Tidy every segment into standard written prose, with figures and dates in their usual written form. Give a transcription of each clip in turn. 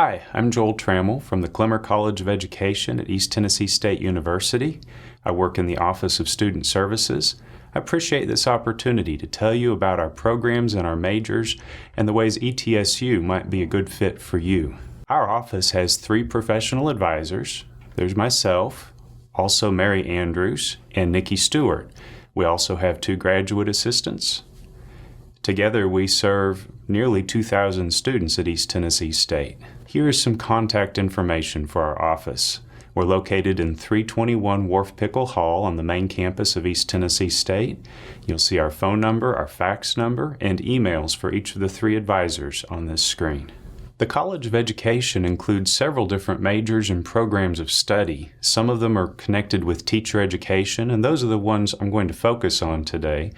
Hi, I'm Joel Trammell from the Clemmer College of Education at East Tennessee State University. I work in the Office of Student Services. I appreciate this opportunity to tell you about our programs and our majors and the ways ETSU might be a good fit for you. Our office has 3 professional advisors. There's myself, also Mary Andrews, and Nikki Stewart. We also have 2 graduate assistants. Together, we serve nearly 2,000 students at East Tennessee State. Here is some contact information for our office. We're located in 321 Wharf Pickle Hall on the main campus of East Tennessee State. You'll see our phone number, our fax number, and emails for each of the 3 advisors on this screen. The College of Education includes several different majors and programs of study. Some of them are connected with teacher education, and those are the ones I'm going to focus on today.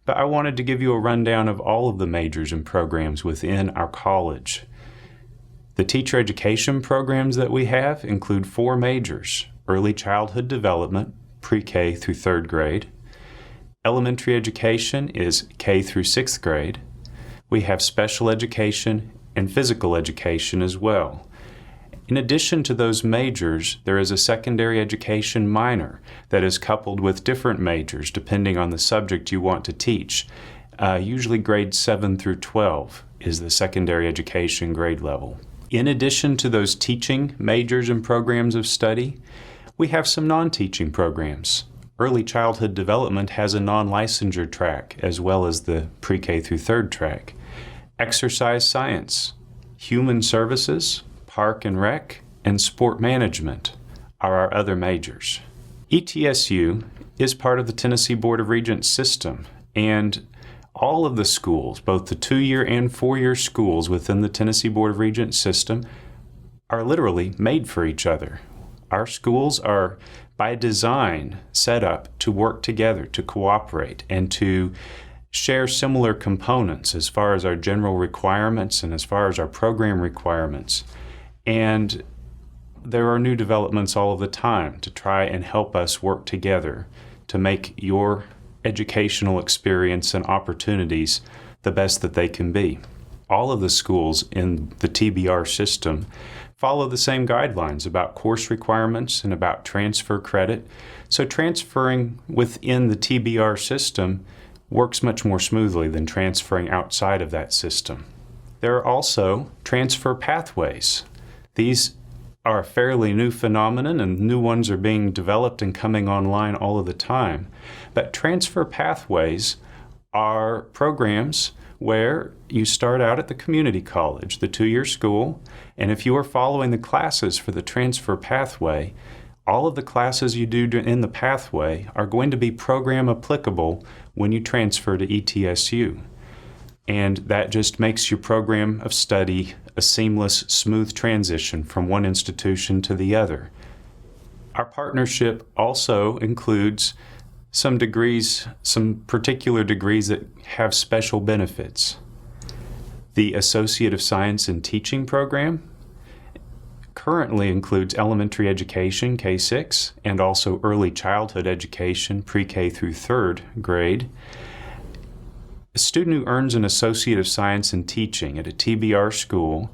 But I wanted to give you a rundown of all of the majors and programs within our college. The teacher education programs that we have include 4 majors: early childhood development, pre-K through 3rd grade. Elementary education is K through 6th grade. We have special education and physical education as well. In addition to those majors, there is a secondary education minor that is coupled with different majors depending on the subject you want to teach. Usually grades 7 through 12 is the secondary education grade level. In addition to those teaching majors and programs of study, we have some non-teaching programs. Early childhood development has a non-licensure track as well as the pre-K through 3rd track. Exercise science, human services, park and rec, and sport management are our other majors. ETSU is part of the Tennessee Board of Regents system, and all of the schools, both the 2-year and 4-year schools within the Tennessee Board of Regents system, are literally made for each other. Our schools are by design set up to work together, to cooperate, and to share similar components as far as our general requirements and as far as our program requirements. And there are new developments all of the time to try and help us work together to make your educational experience and opportunities the best that they can be. All of the schools in the TBR system follow the same guidelines about course requirements and about transfer credit. So transferring within the TBR system works much more smoothly than transferring outside of that system. There are also transfer pathways. These are a fairly new phenomenon, and new ones are being developed and coming online all of the time. But transfer pathways are programs where you start out at the community college, the 2-year school, and if you are following the classes for the transfer pathway, all of the classes you do in the pathway are going to be program applicable when you transfer to ETSU. And that just makes your program of study a seamless, smooth transition from one institution to the other. Our partnership also includes some degrees, some particular degrees that have special benefits. The Associate of Science in Teaching program currently includes elementary education, K-6, and also early childhood education, pre-K through 3rd grade. A student who earns an Associate of Science in Teaching at a TBR school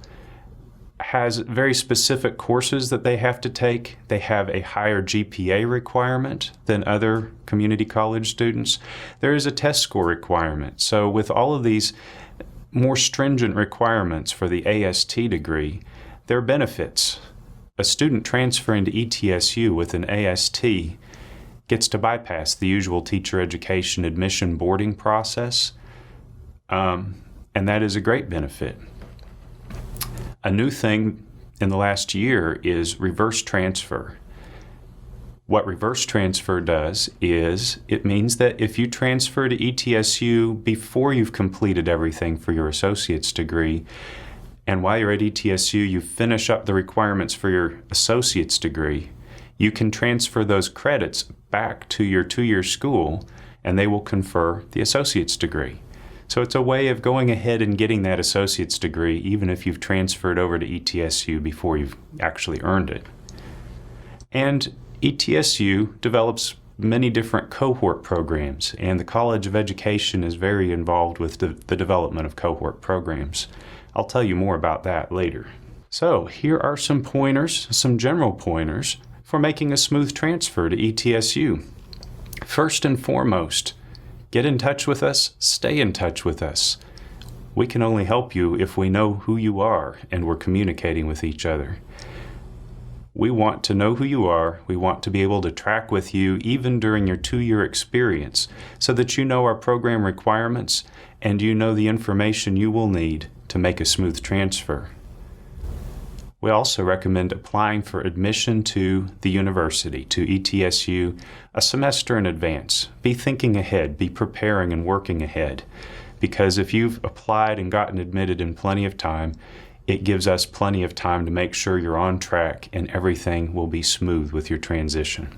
has very specific courses that they have to take. They have a higher GPA requirement than other community college students. There is a test score requirement. So with all of these more stringent requirements for the AST degree, there are benefits. A student transferring to ETSU with an AST gets to bypass the usual teacher education admission boarding process, and that is a great benefit. A new thing in the last year is reverse transfer. What reverse transfer does is it means that if you transfer to ETSU before you've completed everything for your associate's degree, and while you're at ETSU, you finish up the requirements for your associate's degree, you can transfer those credits back to your 2-year school, and they will confer the associate's degree. So it's a way of going ahead and getting that associate's degree even if you've transferred over to ETSU before you've actually earned it. And ETSU develops many different cohort programs, and the College of Education is very involved with the development of cohort programs. I'll tell you more about that later. So here are some pointers, some general pointers for making a smooth transfer to ETSU. First and foremost, get in touch with us, stay in touch with us. We can only help you if we know who you are and we're communicating with each other. We want to know who you are. We want to be able to track with you even during your 2-year experience so that you know our program requirements and you know the information you will need to make a smooth transfer. We also recommend applying for admission to the university, to ETSU, a semester in advance. Be thinking ahead, be preparing and working ahead. Because if you've applied and gotten admitted in plenty of time, it gives us plenty of time to make sure you're on track and everything will be smooth with your transition.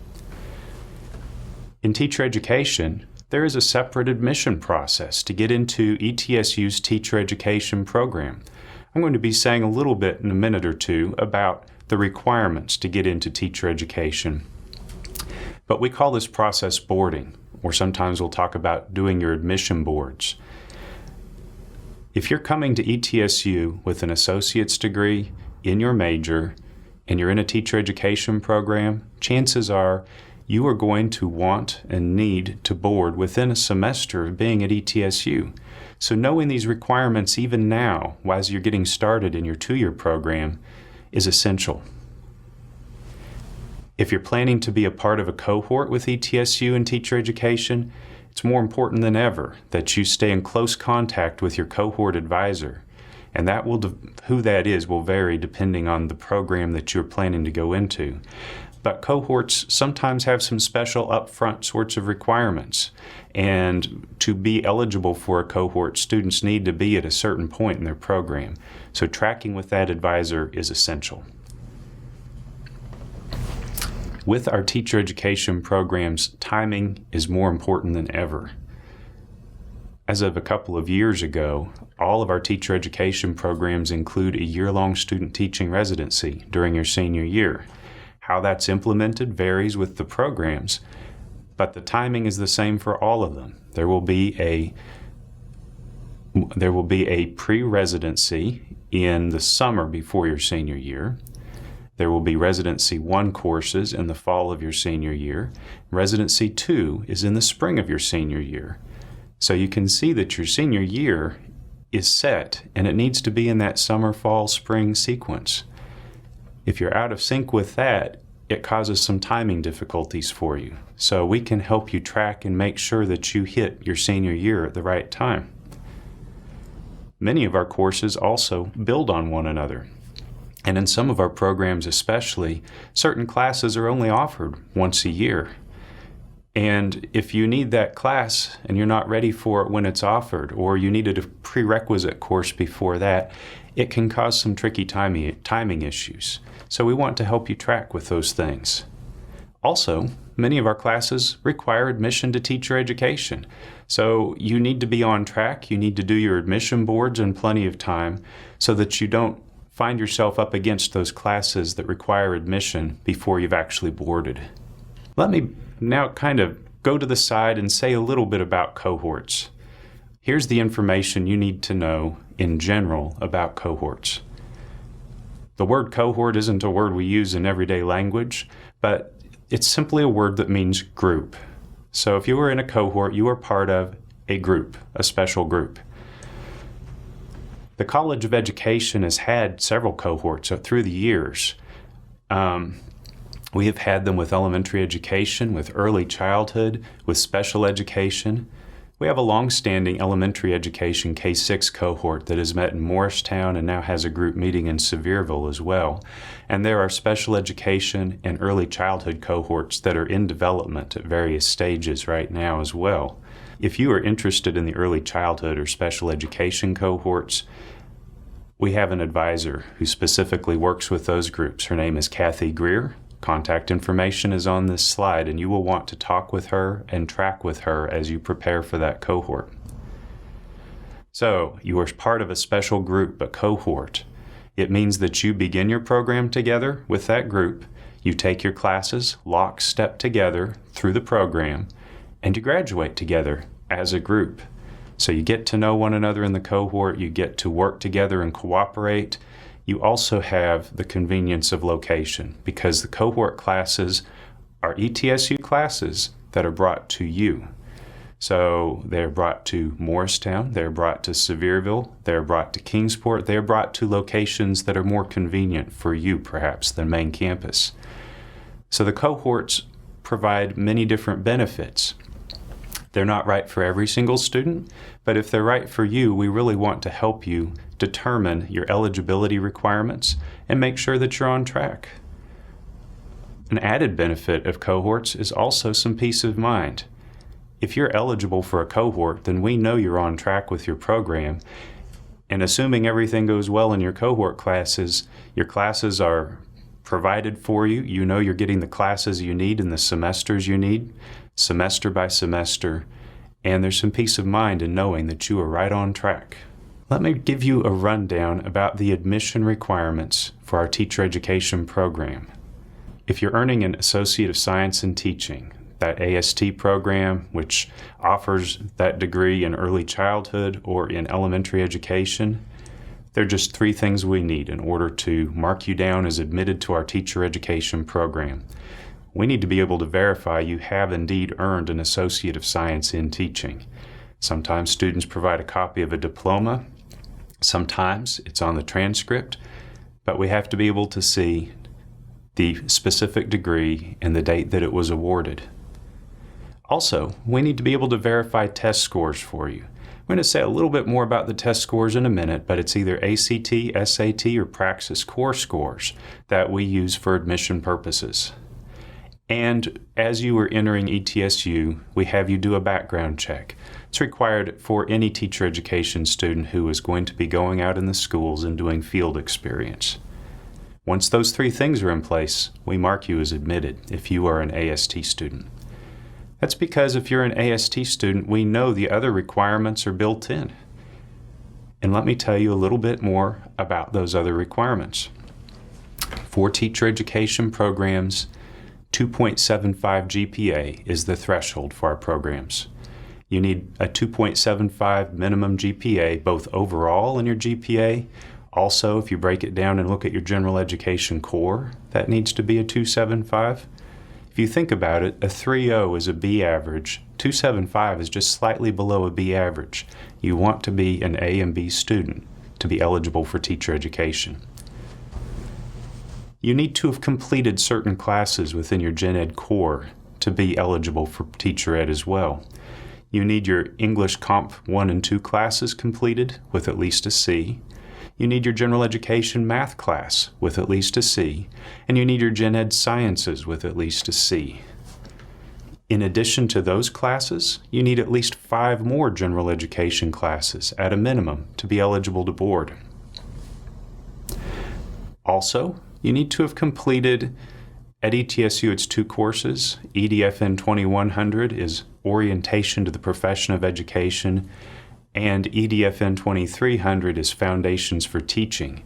In teacher education, there is a separate admission process to get into ETSU's teacher education program. I'm going to be saying a little bit in a minute or two about the requirements to get into teacher education. But we call this process boarding, or sometimes we'll talk about doing your admission boards. If you're coming to ETSU with an associate's degree in your major and you're in a teacher education program, chances are you are going to want and need to board within a semester of being at ETSU. So knowing these requirements even now, as you're getting started in your 2-year program, is essential. If you're planning to be a part of a cohort with ETSU in teacher education, it's more important than ever that you stay in close contact with your cohort advisor. And that will who that is will vary depending on the program that you're planning to go into. But cohorts sometimes have some special upfront sorts of requirements. And to be eligible for a cohort, students need to be at a certain point in their program. So tracking with that advisor is essential. With our teacher education programs, timing is more important than ever. As of a couple of years ago, all of our teacher education programs include a year-long student teaching residency during your senior year. How that's implemented varies with the programs, but the timing is the same for all of them. There will be a pre-residency in the summer before your senior year. There will be Residency 1 courses in the fall of your senior year. Residency 2 is in the spring of your senior year. So you can see that your senior year is set, and it needs to be in that summer, fall, spring sequence. If you're out of sync with that, it causes some timing difficulties for you. So we can help you track and make sure that you hit your senior year at the right time. Many of our courses also build on one another. And in some of our programs especially, certain classes are only offered once a year. And if you need that class and you're not ready for it when it's offered, or you needed a prerequisite course before that, it can cause some tricky timing issues. So we want to help you track with those things. Also, many of our classes require admission to teacher education. So you need to be on track. You need to do your admission boards in plenty of time so that you don't find yourself up against those classes that require admission before you've actually boarded. Let me now kind of go to the side and say a little bit about cohorts. Here's the information you need to know in general about cohorts. The word cohort isn't a word we use in everyday language, but it's simply a word that means group. So if you were in a cohort, you are part of a group, a special group. The College of Education has had several cohorts through the years. We have had them with elementary education, with early childhood, with special education. We have a long-standing elementary education K-6 cohort that has met in Morristown and now has a group meeting in Sevierville as well. And there are special education and early childhood cohorts that are in development at various stages right now as well. If you are interested in the early childhood or special education cohorts, we have an advisor who specifically works with those groups. Her name is Kathy Greer. Contact information is on this slide, and you will want to talk with her and track with her as you prepare for that cohort. So, you are part of a special group, a cohort. It means that you begin your program together with that group, you take your classes lockstep together through the program, and you graduate together as a group. So you get to know one another in the cohort, you get to work together and cooperate, You also have the convenience of location because the cohort classes are ETSU classes that are brought to you. So they're brought to Morristown, they're brought to Sevierville, they're brought to Kingsport, they're brought to locations that are more convenient for you perhaps than main campus. So the cohorts provide many different benefits. They're not right for every single student, but if they're right for you, we really want to help you determine your eligibility requirements and make sure that you're on track. An added benefit of cohorts is also some peace of mind. If you're eligible for a cohort, then we know you're on track with your program, and assuming everything goes well in your cohort classes, your classes are provided for you. You know you're getting the classes you need in the semesters you need, semester by semester, and there's some peace of mind in knowing that you are right on track. Let me give you a rundown about the admission requirements for our teacher education program. If you're earning an Associate of Science in Teaching, that AST program, which offers that degree in early childhood or in elementary education, there are just 3 things we need in order to mark you down as admitted to our teacher education program. We need to be able to verify you have indeed earned an Associate of Science in Teaching. Sometimes students provide a copy of a diploma. Sometimes it's on the transcript, but we have to be able to see the specific degree and the date that it was awarded. Also, we need to be able to verify test scores for you. I'm going to say a little bit more about the test scores in a minute, but it's either ACT, SAT, or Praxis core scores that we use for admission purposes. And as you are entering ETSU, we have you do a background check. It's required for any teacher education student who is going to be going out in the schools and doing field experience. Once those 3 things are in place, we mark you as admitted if you are an AST student. That's because if you're an AST student, we know the other requirements are built in. And let me tell you a little bit more about those other requirements. For teacher education programs, 2.75 GPA is the threshold for our programs. You need a 2.75 minimum GPA, both overall in your GPA. Also, if you break it down and look at your general education core, that needs to be a 2.75. If you think about it, a 3.0 is a B average. 2.75 is just slightly below a B average. You want to be an A and B student to be eligible for teacher education. You need to have completed certain classes within your Gen Ed core to be eligible for teacher ed as well. You need your English Comp 1 and 2 classes completed with at least a C. You need your general education math class with at least a C, and you need your Gen Ed sciences with at least a C. In addition to those classes, you need at least 5 more general education classes at a minimum to be eligible to board. Also, you need to have completed at ETSU its 2 courses. EDFN 2100 is Orientation to the Profession of Education, and EDFN 2300 is Foundations for Teaching.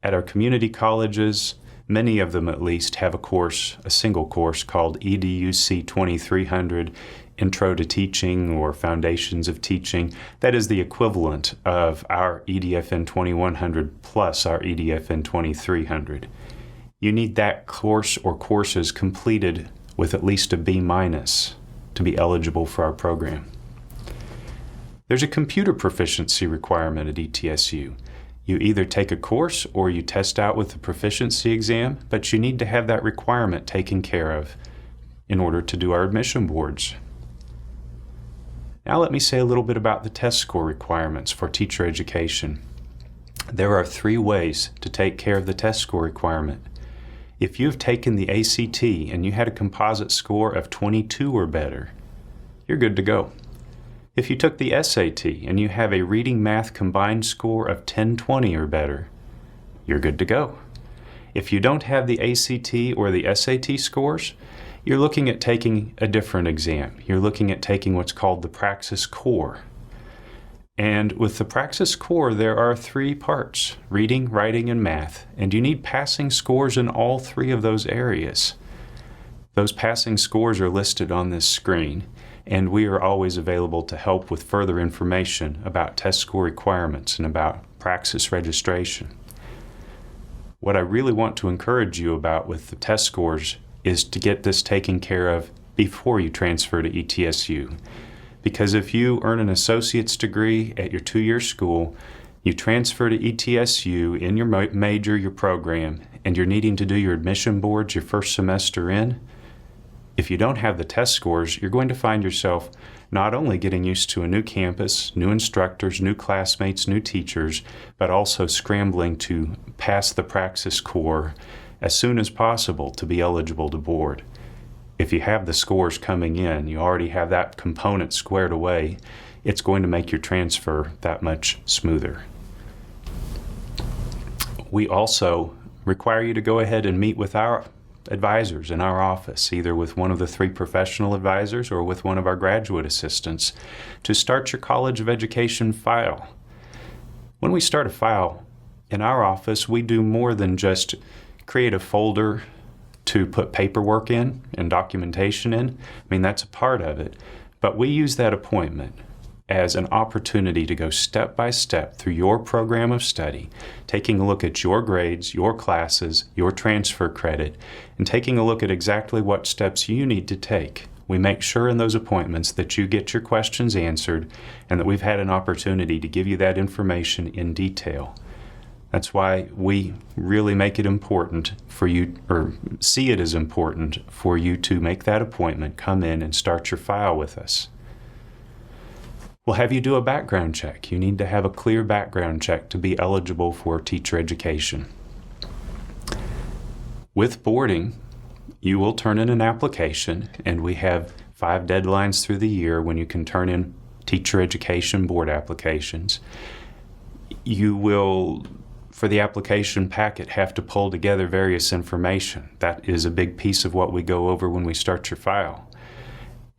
At our community colleges, many of them at least have a single course called EDUC 2300, Intro to Teaching or Foundations of Teaching. That is the equivalent of our EDFN 2100 plus our EDFN 2300. You need that course or courses completed with at least a B- to be eligible for our program. There's a computer proficiency requirement at ETSU. You either take a course or you test out with the proficiency exam, but you need to have that requirement taken care of in order to do our admission boards. Now let me say a little bit about the test score requirements for teacher education. There are 3 ways to take care of the test score requirement. If you've taken the ACT and you had a composite score of 22 or better, you're good to go. If you took the SAT and you have a reading math combined score of 1020 or better, you're good to go. If you don't have the ACT or the SAT scores, you're looking at taking a different exam. You're looking at taking what's called the Praxis Core. And with the Praxis Core, there are 3 parts: reading, writing, and math. And you need passing scores in all 3 of those areas. Those passing scores are listed on this screen, and we are always available to help with further information about test score requirements and about Praxis registration. What I really want to encourage you about with the test scores is to get this taken care of before you transfer to ETSU. Because if you earn an associate's degree at your 2-year school, you transfer to ETSU in your major, your program, and you're needing to do your admission boards your first semester in, if you don't have the test scores, you're going to find yourself not only getting used to a new campus, new instructors, new classmates, new teachers, but also scrambling to pass the praxis core as soon as possible to be eligible to board. If you have the scores coming in, you already have that component squared away, it's going to make your transfer that much smoother. We also require you to go ahead and meet with our advisors in our office, either with one of the 3 professional advisors or with one of our graduate assistants, to start your College of Education file. When we start a file in our office, we do more than just create a folder to put paperwork in and documentation in. I mean, that's a part of it, but we use that appointment as an opportunity to go step by step through your program of study, taking a look at your grades, your classes, your transfer credit, and taking a look at exactly what steps you need to take. We make sure in those appointments that you get your questions answered and that we've had an opportunity to give you that information in detail. That's why we really make it important for you, or see it as important for you to make that appointment, come in and start your file with us. We'll have you do a background check. You need to have a clear background check to be eligible for teacher education. With boarding, you will turn in an application, and we have 5 deadlines through the year when you can turn in teacher education board applications. You will, for the application packet, have to pull together various information. That is a big piece of what we go over when we start your file.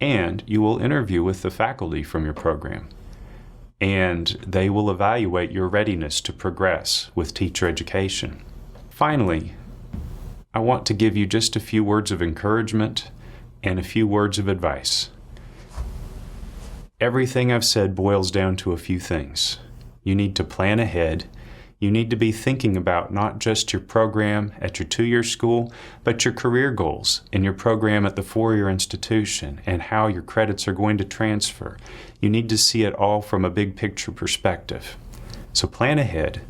And you will interview with the faculty from your program, and they will evaluate your readiness to progress with teacher education. Finally, I want to give you just a few words of encouragement and a few words of advice. Everything I've said boils down to a few things. You need to plan ahead. You need to be thinking about not just your program at your 2-year school, but your career goals in your program at the 4-year institution and how your credits are going to transfer. You need to see it all from a big picture perspective. So plan ahead,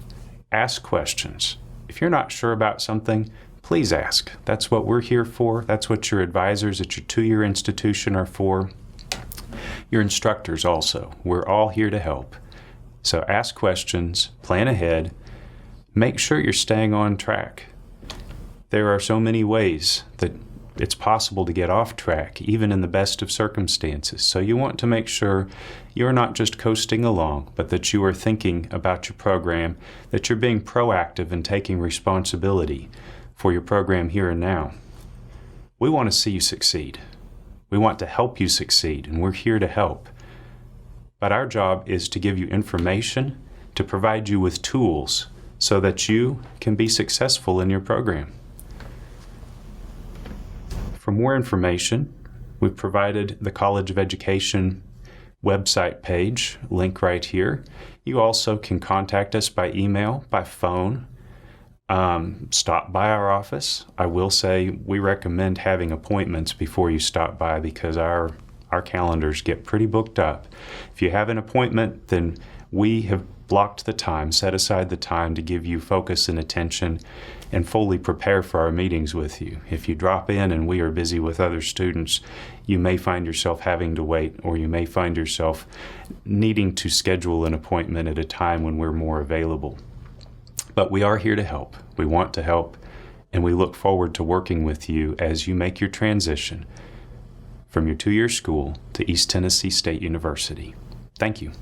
ask questions. If you're not sure about something, please ask. That's what we're here for. That's what your advisors at your 2-year institution are for. Your instructors also. We're all here to help. So ask questions, plan ahead, make sure you're staying on track. There are so many ways that it's possible to get off track, even in the best of circumstances. So you want to make sure you're not just coasting along, but that you are thinking about your program, that you're being proactive and taking responsibility for your program here and now. We want to see you succeed. We want to help you succeed, and we're here to help. But our job is to give you information, to provide you with tools so that you can be successful in your program. For more information, we've provided the College of Education website page, link right here. You also can contact us by email, by phone, stop by our office. I will say we recommend having appointments before you stop by because our calendars get pretty booked up. If you have an appointment, then we have blocked the time, set aside the time to give you focus and attention and fully prepare for our meetings with you. If you drop in and we are busy with other students, you may find yourself having to wait, or you may find yourself needing to schedule an appointment at a time when we're more available. But we are here to help. We want to help, and we look forward to working with you as you make your transition from your 2-year school to East Tennessee State University. Thank you.